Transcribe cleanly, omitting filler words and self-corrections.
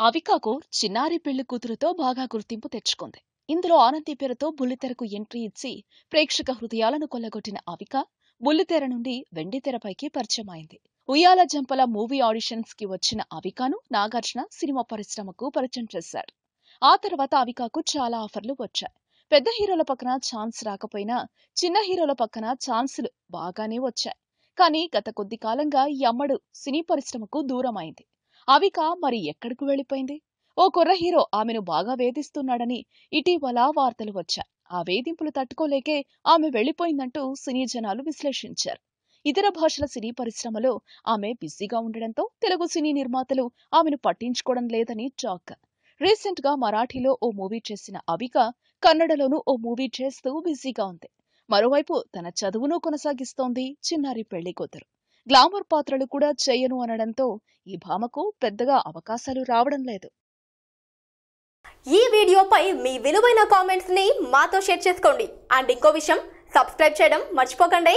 అవికాకు చిన్నారి పెళ్లి కూతురుతో బాగా గుర్తింపు తెచ్చుకుంది. ఇందులో ఆనంది పేరుతో బుల్లితెరకు ఎంట్రీ ఇచ్చి ప్రేక్షక హృదయాలను కొల్లగొట్టిన అవిక బుల్లితెర నుండి వెండితెరపైకి పరిచయమైంది. ఉయ్యాల జంపల మూవీ ఆడిషన్స్ కి వచ్చిన అవికాను నాగార్జున సినిమా పరిశ్రమకు పరిచయం చేశాడు. ఆ తర్వాత అవికాకు చాలా ఆఫర్లు వచ్చాయి. పెద్ద హీరోల పక్కన ఛాన్స్ రాకపోయినా చిన్న హీరోల పక్కన ఛాన్సులు బాగానే వచ్చాయి. కానీ గత కొద్ది కాలంగా ఈ అమ్మడు సినీ పరిశ్రమకు దూరం అయింది. అవిక మరి ఎక్కడికి వెళ్లిపోయింది? ఓ కుర్ర హీరో ఆమెను బాగా వేధిస్తున్నాడని ఇటీవల వార్తలు వచ్చాయి. ఆ వేధింపులు తట్టుకోలేకే ఆమె వెళ్లిపోయిందంటూ సినీ జనాలు విశ్లేషించారు. ఇతర భాషల సినీ పరిశ్రమలో ఆమె బిజీగా ఉండడంతో తెలుగు సినీ నిర్మాతలు ఆమెను పట్టించుకోవడం లేదని టాక్. రీసెంట్ గా మరాఠీలో ఓ మూవీ చేసిన అవిక కన్నడలోనూ ఓ మూవీ చేస్తూ బిజీగా ఉంది. మరోవైపు తన చదువును కొనసాగిస్తోంది చిన్నారి పెళ్లి కూతురు. గ్లామర్ పాత్రలు కూడా చేయను అనడంతో ఈ భామకు పెద్దగా అవకాశాలు రావడం లేదు. ఈ వీడియోపై మీ విలువైన కామెంట్స్ ని మాతో షేర్ చేసుకోండి. అండ్ ఇంకో విషయం, సబ్స్క్రైబ్ చేయడం మర్చిపోకండి.